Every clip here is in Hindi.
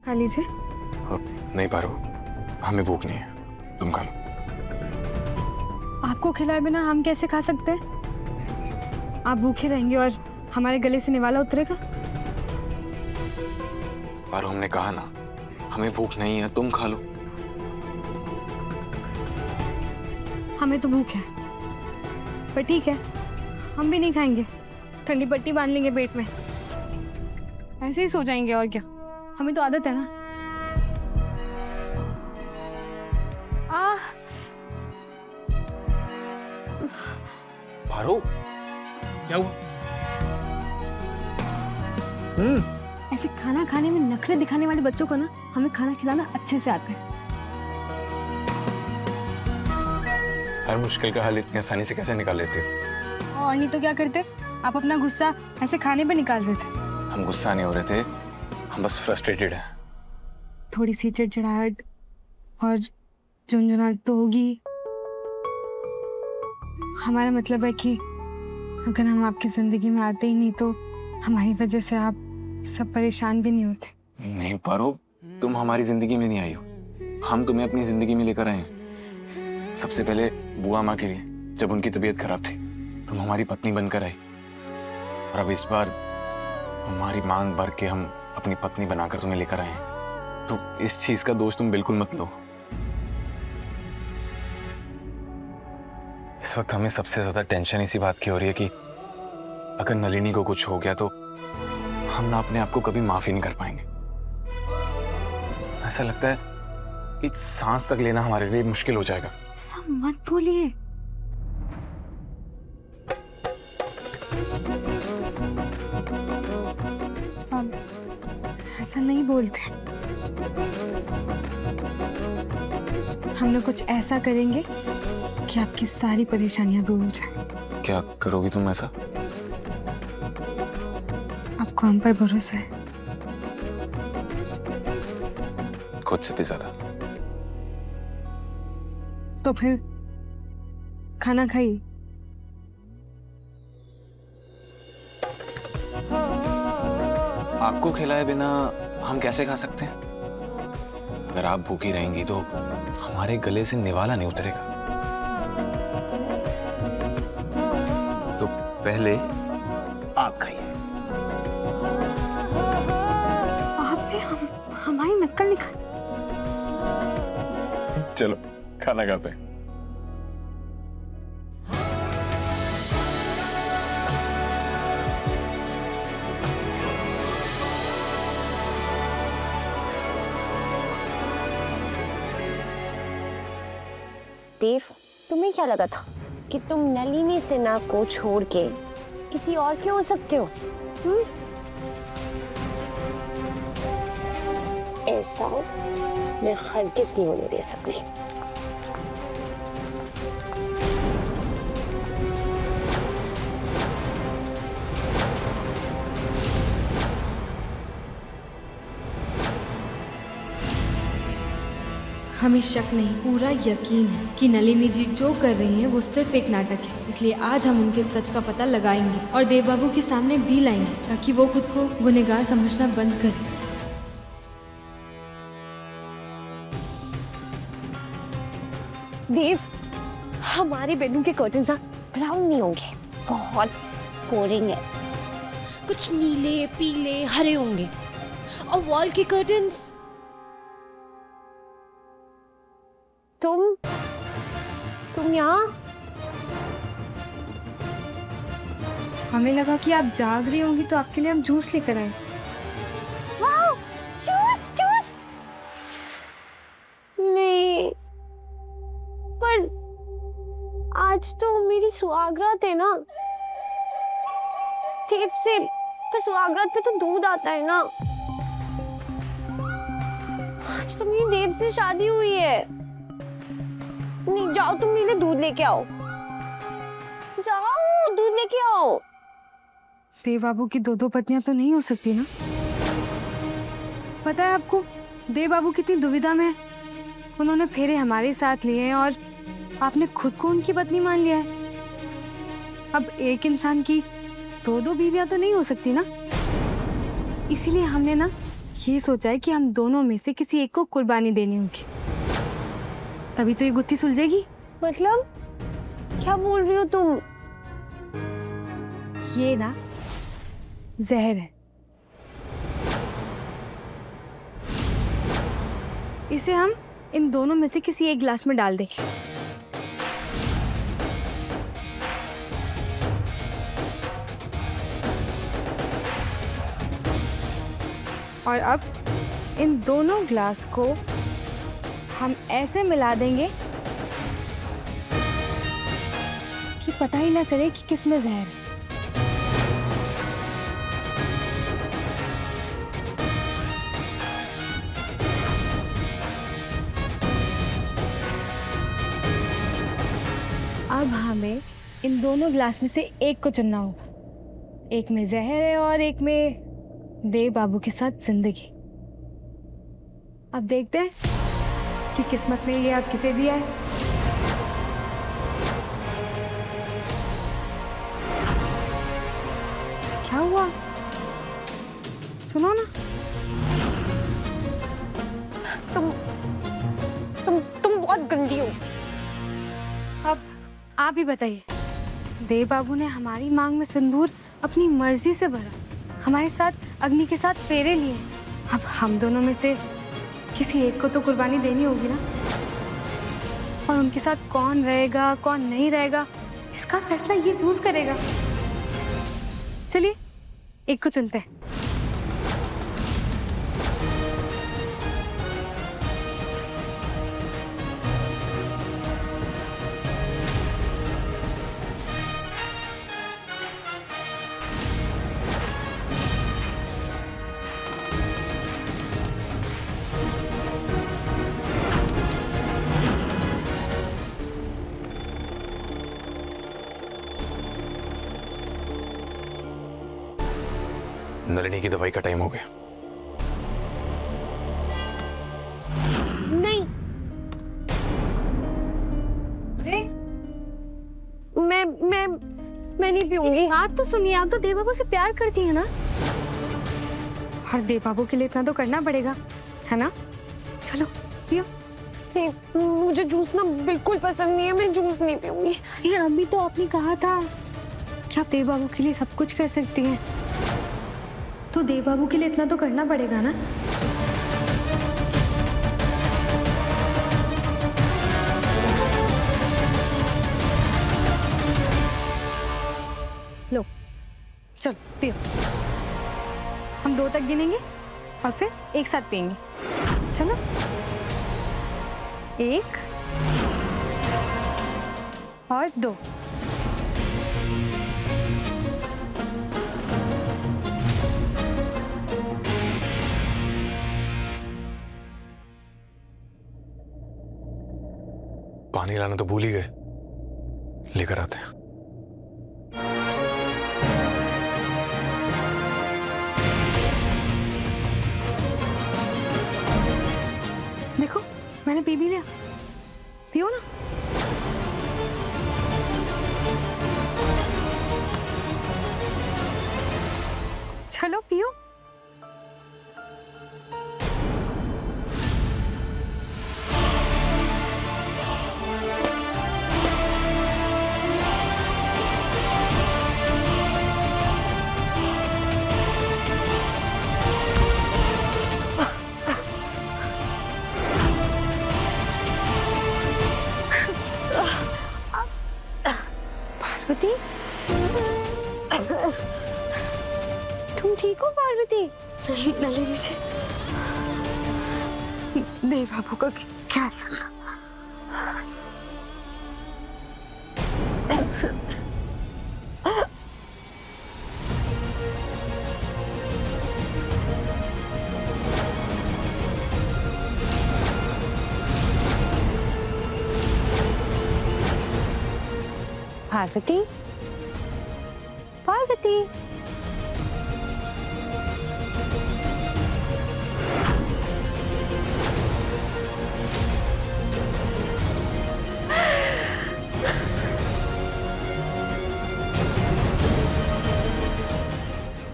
खा लीजिए। नहीं पारो, हमें भूख नहीं है, तुम खा लो। आपको खिलाए बिना हम कैसे खा सकते हैं? आप भूखे रहेंगे और हमारे गले से निवाला उतरेगा? पारो, हमने कहा ना, हमें भूख नहीं है, तुम खा लो। हमें तो भूख है, पर ठीक है, हम भी नहीं खाएंगे। ठंडी पट्टी बांध लेंगे पेट में, ऐसे ही सो जाएंगे और क्या। हमें तो आदत है ना। पारो, क्या हुआ? ऐसे खाना खाने में नखरे दिखाने वाले बच्चों को ना हमें खाना खिलाना अच्छे से आता है। हर मुश्किल का हल इतनी आसानी से कैसे निकाल लेते हो? और नहीं तो क्या करते, आप अपना गुस्सा ऐसे खाने पे निकाल देते। हम गुस्सा नहीं हो रहे थे, हम बस फ्रस्ट्रेटेड हैं। थोड़ी सी चिड़चिड़ाहट और झुंझुनाहट तो होगी। हमारा मतलब है कि अगर हम आपकी जिंदगी में आते ही नहीं तो हमारी वजह से आप सब परेशान भी नहीं होते। नहीं पारो, तुम हमारी जिंदगी में नहीं आई हो, हम तुम्हें अपनी जिंदगी में लेकर आए हैं। सबसे पहले बुआ माँ के लिए, जब उनकी तबीयत खराब थी, तुम हमारी पत्नी बनकर आई, और अब इस बार हमारी मांग भर के हम अपनी पत्नी बनाकर तुम्हें लेकर आए हैं। तो इस चीज का दोष तुम बिल्कुल मत लो। इस वक्त हमें सबसे ज्यादा टेंशन इसी बात की हो रही है कि अगर नलिनी को कुछ हो गया तो हम ना अपने आप को कभी माफ ही नहीं कर पाएंगे। ऐसा लगता है कि सांस तक लेना हमारे लिए मुश्किल हो जाएगा। ऐसा मत बोलिए। ऐसा नहीं बोलते। हम लोग कुछ ऐसा करेंगे कि आपकी सारी परेशानियां दूर हो जाए। क्या करोगी तुम ऐसा? आपको हम पर भरोसा है? खुद से भी ज्यादा। तो फिर खाना खाइए। आपको खिलाए बिना हम कैसे खा सकते हैं? अगर आप भूखी रहेंगी तो हमारे गले से निवाला नहीं उतरेगा। तो पहले आप खाइए। आपने हमारी नक्कल निकाली। चलो खाना खाते हैं। देव, तुम्हें क्या लगा था कि तुम नलिनी सिन्हा को छोड़ के किसी और के हो सकते हो? ऐसा मैं हरगिज़ नहीं होने दे सकती। हमें शक नहीं, पूरा यकीन है कि नलिनी जी जो कर रही हैं वो सिर्फ एक नाटक है। इसलिए आज हम उनके सच का पता लगाएंगे और देव बाबू के सामने भी लाएंगे ताकि वो खुद को गुनहगार समझना बंद करे। देव, हमारे बेडरूम के कर्टन्स ब्राउन नहीं होंगे, बहुत बोरिंग है। कुछ नीले, पीले, हरे होंगे। और वॉल के कर्टन्स तुम यहाँ? हमें लगा कि आप जाग रही होंगी तो आपके लिए हम जूस लेकर आए। Wow, juice juice. नहीं, पर आज तो मेरी सुहागरात है ना देव से, पर सुहागरात पे तो दूध आता है ना। आज तो मेरी देव से शादी हुई है। नहीं, जाओ तुम मेरे लिए दूध लेके आओ, जाओ दूध लेके आओ। देव बाबू की दो पत्नियां तो नहीं हो सकती ना। पता है आपको देव बाबू कितनी दुविधा में है। उन्होंने फेरे हमारे साथ लिए हैं और आपने खुद को उनकी पत्नी मान लिया है। अब एक इंसान की दो बीवियां तो नहीं हो सकती ना। इसीलिए हमने ना ये सोचा है कि हम दोनों में से किसी एक को कुर्बानी देनी होगी, तभी तो ये गुत्थी सुलझेगी। मतलब क्या बोल रही हो तुम? ये ना जहर है, इसे हम इन दोनों में से किसी एक गिलास में डाल देंगे। और अब इन दोनों ग्लास को हम ऐसे मिला देंगे कि पता ही ना चले कि किसमें जहर है। अब हमें इन दोनों ग्लास में से एक को चुनना होगा। एक में जहर है और एक में देव बाबू के साथ जिंदगी। अब देखते हैं कि किस्मत ने ये अब किसे दिया है। क्या हुआ? सुनो ना। तुम बहुत गंदी हो। अब आप ही बताइए, देव बाबू ने हमारी मांग में सिंदूर अपनी मर्जी से भरा, हमारे साथ अग्नि के साथ फेरे लिए। अब हम दोनों में से किसी एक को तो कुर्बानी देनी होगी ना। और उनके साथ कौन रहेगा कौन नहीं रहेगा, इसका फैसला ये चूज करेगा। चलिए एक को चुनते हैं। नलिनी की दवाई का टाइम हो गया। नहीं, मैं नहीं पीऊंगी। बात तो सुनिए, आप तो देव बाबू से प्यार करती है ना, और देव बाबू के लिए इतना तो करना पड़ेगा, है ना? चलो पियो। नहीं, मुझे जूस ना बिल्कुल पसंद नहीं है, मैं जूस नहीं पीऊंगी। अरे अभी तो आपने कहा था कि आप देव बाबू के लिए सब कुछ कर सकती हैं, तो देव बाबू के लिए इतना तो करना पड़ेगा ना। लो चलो पियो। हम 2 तक गिनेंगे और फिर एक साथ पियेंगे। चलो 1 और 2। पानी लाना तो भूल ही गए, लेकर आते हैं। देखो मैंने पी भी लिया, पियो ना। चलो पियो। पार्वती, तुम ठीक हो पार्वती? नलिनी जी, देव बाबू का क्या? पार्वती, पार्वती,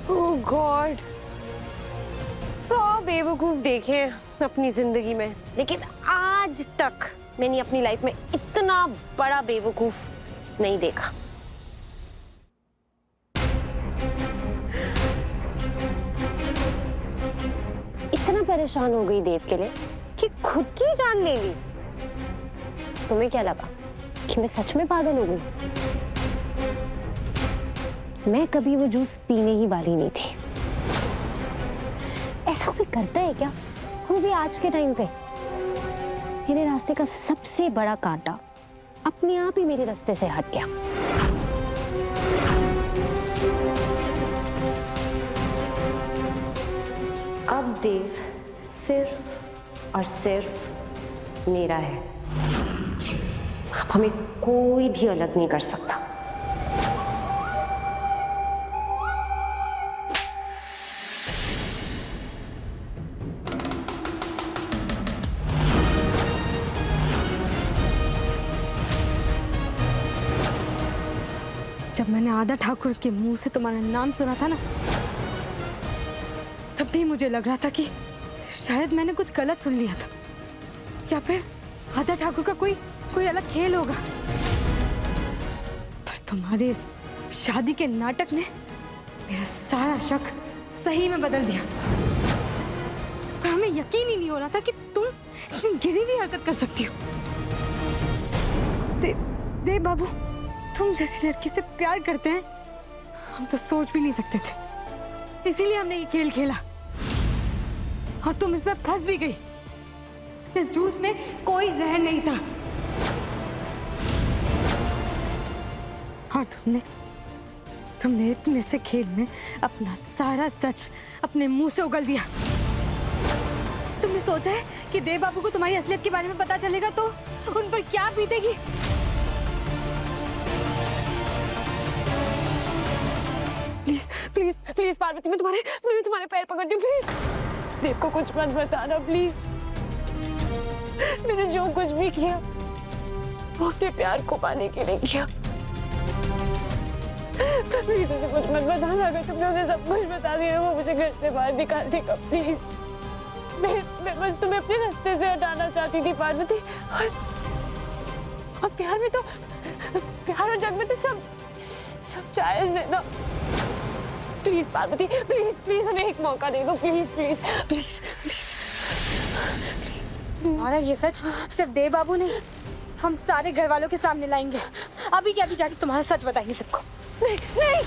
ओह गॉड, 100 बेवकूफ देखे हैं अपनी जिंदगी में, लेकिन आज तक मैंने अपनी लाइफ में इतना बड़ा बेवकूफ नहीं देखा। इतना परेशान हो गई देव के लिए कि खुद की जान ले ली। तुम्हें क्या लगा कि मैं सच में पागल हो गई? मैं कभी वो जूस पीने ही वाली नहीं थी। ऐसा कोई करता है क्या? वो भी आज के टाइम पे। मेरे रास्ते का सबसे बड़ा कांटा अपने आप ही मेरे रास्ते से हट गया। अब देव सिर्फ और सिर्फ मेरा है। अब हमें कोई भी अलग नहीं कर सकता। जब मैंने आदा ठाकुर के मुंह से तुम्हारा नाम सुना था ना, तब भी मुझे लग रहा था कि शायद मैंने कुछ गलत सुन लिया था, या फिर आदा ठाकुर का कोई अलग खेल होगा। पर तुम्हारे इस शादी के नाटक ने मेरा सारा शक सही में बदल दिया। पर हमें यकीन ही नहीं हो रहा था कि तुम इतनी गिरी हुई हरकत कर सकती हो। देव बाबू, तुम जैसी लड़की से प्यार करते हैं हम तो सोच भी नहीं सकते थे, इसीलिए हमने ये खेल खेला और तुम इसमें फंस भी गई। इस जूस में कोई जहर नहीं था और तुमने इतने से खेल में अपना सारा सच अपने मुंह से उगल दिया। तुमने सोचा है कि देव बाबू को तुम्हारी असलियत के बारे में पता चलेगा तो उन पर क्या बीतेगी? प्लीज प्लीज प्लीज पार्वती, मैं तुम्हारे पैर पकड़ती हूँ। प्लीज देव को कुछ मत बताना प्लीज। मैंने जो कुछ भी किया वो अपने प्यार को पाने के लिए किया। प्लीज उसे कुछ मत बताना। अगर तुमने उसे सब कुछ बता दिया वो मुझे घर से बाहर निकाल देगा। प्लीज मैं बस तुम्हें अपने रास्ते से हटाना चाहती थी पार्वती। और प्यार में तो प्यार और जग में तो सब जायज है ना। प्लीज पार्वती, प्लीज प्लीज हमें एक मौका दे दो। Please please please please. तुम्हारा ये सच सिर्फ देव बाबू नहीं, हम सारे घर वालों के सामने लाएंगे। अभी क्या, अभी जाके तुम्हारा सच बताएंगे सबको। नहीं नहीं,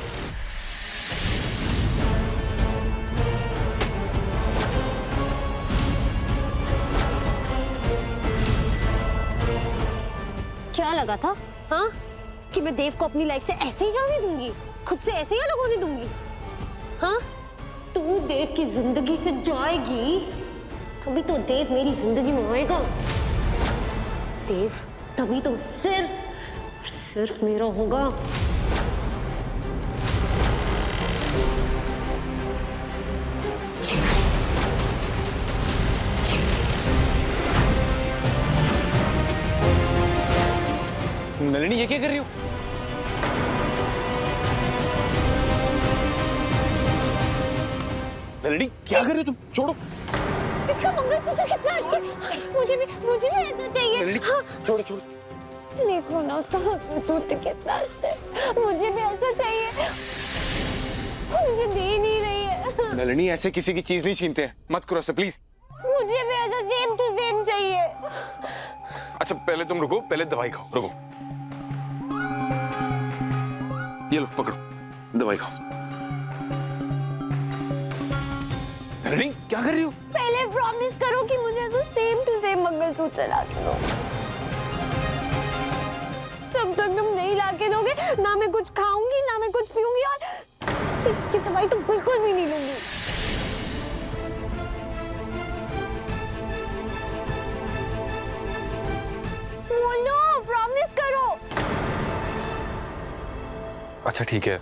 क्या लगा था हाँ कि मैं देव को अपनी लाइफ से ऐसे ही जाने दूंगी, खुद से ऐसे ही अलग होने दूंगी? हाँ, तू देव की जिंदगी से जाएगी तभी तो देव मेरी जिंदगी में आएगा। देव तभी तो सिर्फ और सिर्फ मेरा होगा। नलिनी, ये क्या कर रही हो? नलिनी, क्या कर रही हो तुम? छोड़ो। इसका मंगलसूत्र कितना अच्छा, मुझे भी ऐसा चाहिए। नलिनी, हाँ। छोड़ो छोड़ो। देखो ना उसका मंगलसूत्र कितना अच्छा है, मुझे भी ऐसा चाहिए। मुझे दे नहीं रही है। नलिनी, ऐसे किसी की चीज नहीं छीनते हैं, मत करो ऐसे प्लीज। मुझे भी ऐसा सेम टू सेम चाहिए। अच्छा पहले तुम रुको, पहले दवाई खाओ, रुको। ये लो पकड़ो, दवाई खाओ। नलिनी, क्या कर रही हो? पहले प्रॉमिस करो कि मुझे ऐसा सेम टू सेम मंगलसूत्र ला के दो। जब तक तुम नहीं ला के दोगे ना मैं कुछ खाऊंगी ना मैं कुछ पीऊंगी और की दवाई तो बिल्कुल भी नहीं लूंगी। बोलो, प्रॉमिस करो। अच्छा ठीक है,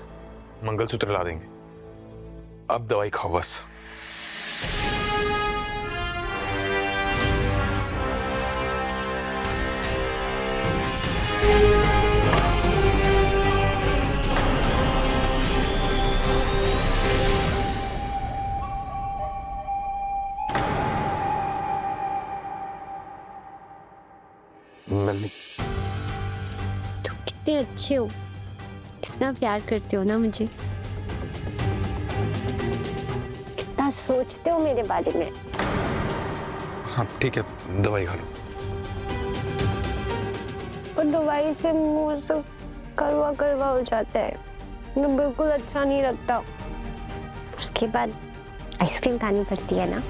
मंगलसूत्र ला देंगे, अब दवाई खाओ बस। नलिनी। तुम कितने अच्छे हो, कितना प्यार करते हो ना मुझे, कितना सोचते हो मेरे बारे में। हाँ ठीक है, दवाई खा लो। और दवाई से मुंह सब कड़वा कड़वा हो जाता है, मुझे बिल्कुल अच्छा नहीं लगता। उसके बाद आइसक्रीम खानी पड़ती है ना,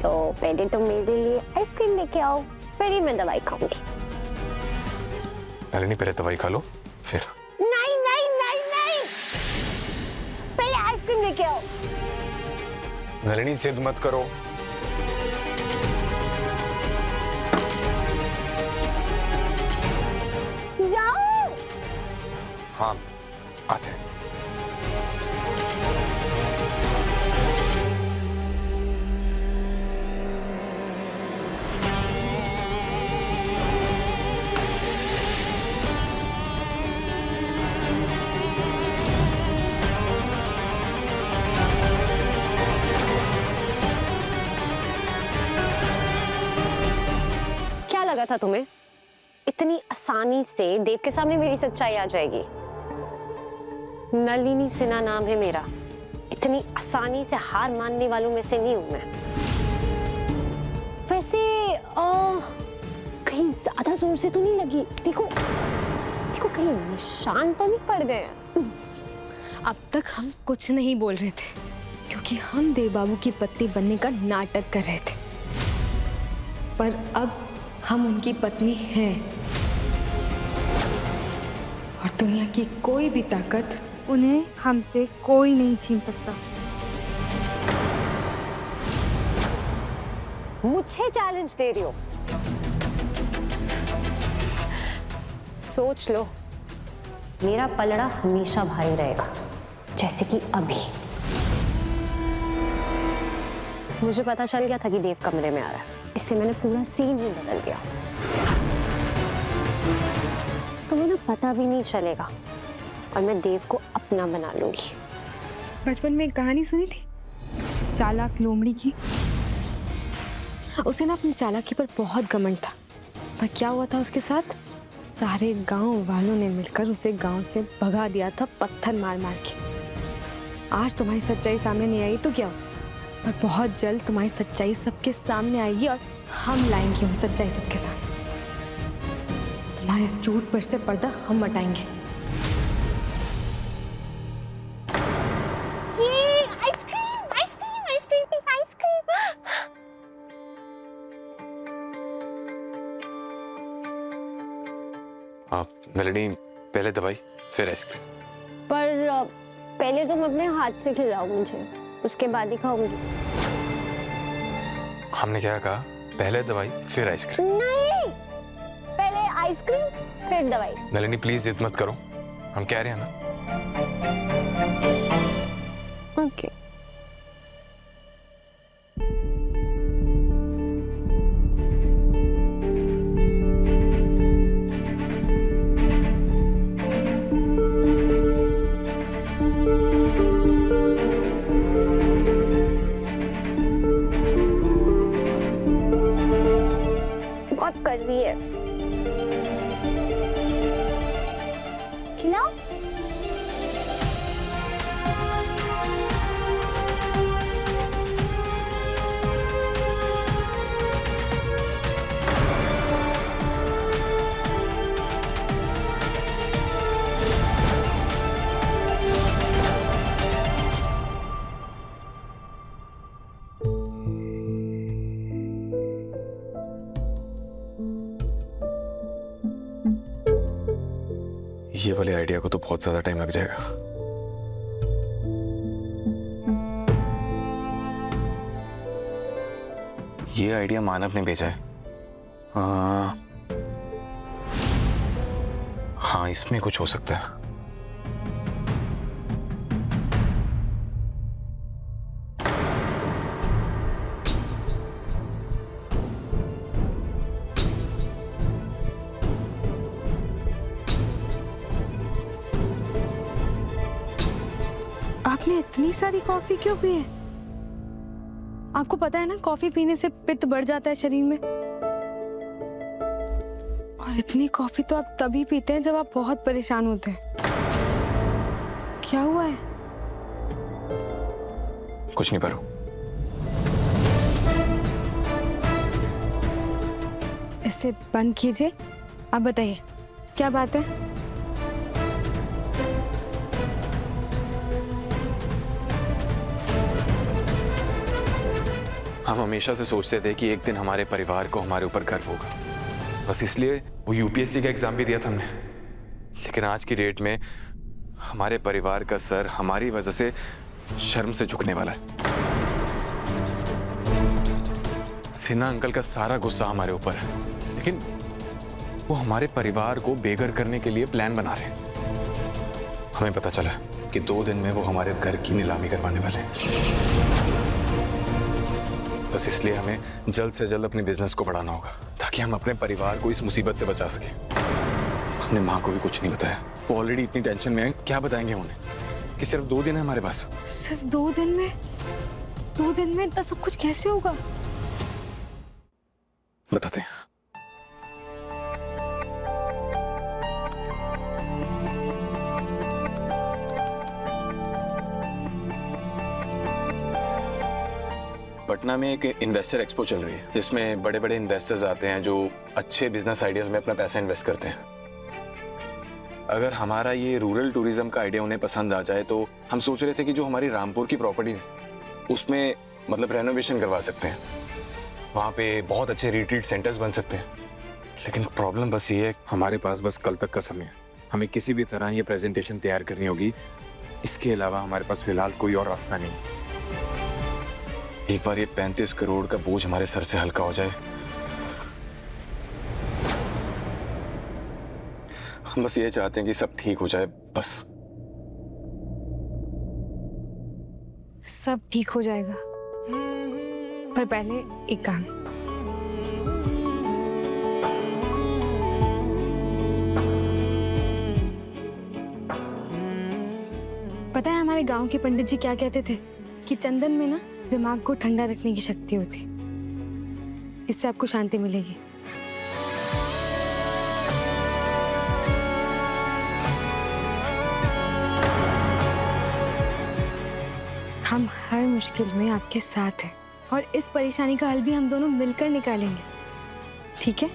तो पहले तो मेरे लिए आइसक्रीम लेके आओ, फिर ही मैं दवाई खाऊंगी। नलिनी पहले दवाई खा लो फिर। नहीं नहीं नहीं नहीं, पहले आइसक्रीम लेके आओ। नलिनी जिद मत करो। जाओ। हाँ आते हैं। क्या लगा था तुम्हें इतनी आसानी से देव के सामने मेरी सच्चाई आ जाएगी? नलिनी सिन्हा नाम है मेरा, इतनी आसानी से हार मानने वालों में से नहीं हूं मैं। वैसे कहीं ज्यादा जोर से तो नहीं लगी? देखो देखो, कहीं निशान तो नहीं पड़ गए? अब तक हम कुछ नहीं बोल रहे थे क्योंकि हम देव बाबू की पत्नी बनने का नाटक कर रहे थे, पर अब हम उनकी पत्नी हैं और दुनिया की कोई भी ताकत उन्हें हमसे कोई नहीं छीन सकता। मुझे चैलेंज दे रही हो? सोच लो, मेरा पलड़ा हमेशा भारी रहेगा, जैसे कि अभी। मुझे पता चल गया था कि देव कमरे में आ रहा है, इसलिए मैंने पूरा सीन ही बदल दिया। तुम्हें ना पता भी नहीं चलेगा और मैं देव को अपना बना लूंगी। बचपन में एक कहानी सुनी थी चालाक लोमड़ी की। उसे ना अपनी चालाकी पर बहुत घमंड था, पर क्या हुआ था उसके साथ? सारे गांव वालों ने मिलकर उसे गांव से भगा दिया था, पत्थर मार मार के। आज तुम्हारी सच्चाई सामने नहीं आई तो क्या हो, पर बहुत जल्द तुम्हारी सच्चाई सबके सामने आएगी और हम लाएंगे वो सच्चाई सबके सामने। तुम्हारे इस झूठ पर से पर्दा हम हटाएंगे। ये आइसक्रीम आइसक्रीम आइसक्रीम आइसक्रीम। हाँ नलिनी पहले दवाई फिर आइसक्रीम। पर पहले तुम अपने हाथ से खिलाओ मुझे, उसके बाद ही खाऊंगी। हमने क्या कहा? पहले दवाई फिर आइसक्रीम। नहीं, पहले आइसक्रीम फिर दवाई। नलिनी प्लीज जिद मत करो, हम कह रहे हैं ना। ओके। बहुत कर रही है, खिलाओ। ये वाले आइडिया को तो बहुत ज्यादा टाइम लग जाएगा। ये आइडिया मानव ने भेजा है। हाँ इसमें कुछ हो सकता है। आपने इतनी सारी कॉफी क्यों पी है? आपको पता है ना कॉफी पीने से पित्त बढ़ जाता है शरीर में। और इतनी कॉफी तो आप तभी पीते हैं जब आप बहुत परेशान होते हैं। क्या हुआ है? कुछ नहीं पारो। इसे बंद कीजिए। आप बताइए क्या बात है? हम हमेशा से सोचते थे कि एक दिन हमारे परिवार को हमारे ऊपर गर्व होगा, बस इसलिए वो यूपीएससी का एग्जाम भी दिया था हमने। लेकिन आज की डेट में हमारे परिवार का सर हमारी वजह से शर्म से झुकने वाला है। सिन्हा अंकल का सारा गुस्सा हमारे ऊपर है, लेकिन वो हमारे परिवार को बेघर करने के लिए प्लान बना रहे हैं। हमें पता चला कि 2 दिन में वो हमारे घर की नीलामी करवाने वाले हैं। बस इसलिए हमें जल्द से जल्द अपने बिजनेस को बढ़ाना होगा ताकि हम अपने परिवार को इस मुसीबत से बचा सकें। हमने माँ को भी कुछ नहीं बताया, वो ऑलरेडी इतनी टेंशन में है। क्या बताएंगे उन्हें कि सिर्फ 2 दिन है हमारे पास। सिर्फ 2 दिन में? 2 दिन में इतना सब कुछ कैसे होगा? बताते हैं। पटना में एक इन्वेस्टर एक्सपो चल रही है जिसमें बड़े बड़े इन्वेस्टर्स आते हैं जो अच्छे बिजनेस आइडियाज में अपना पैसा इन्वेस्ट करते हैं। अगर हमारा ये रूरल टूरिज्म का आइडिया उन्हें पसंद आ जाए तो हम सोच रहे थे कि जो हमारी रामपुर की प्रॉपर्टी है उसमें मतलब रेनोवेशन करवा सकते हैं। वहाँ पे बहुत अच्छे रिट्रीट सेंटर्स बन सकते हैं। लेकिन प्रॉब्लम बस ये है, हमारे पास बस कल तक का समय है। हमें किसी भी तरह ये प्रेजेंटेशन तैयार करनी होगी। इसके अलावा हमारे पास फिलहाल कोई और रास्ता नहीं। एक बार ये 35 करोड़ का बोझ हमारे सर से हल्का हो जाए, हम बस ये चाहते हैं कि सब ठीक हो जाए। बस सब ठीक हो जाएगा, पर पहले एक काम। पता है हमारे गांव के पंडित जी क्या कहते थे कि चंदन में ना दिमाग को ठंडा रखने की शक्ति होती, इससे आपको शांति मिलेगी। हम हर मुश्किल में आपके साथ हैं और इस परेशानी का हल भी हम दोनों मिलकर निकालेंगे, ठीक है?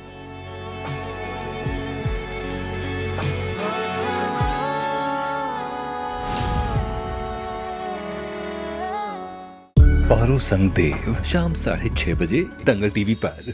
पारो संग देव शाम 6:30 बजे दंगल टीवी पर।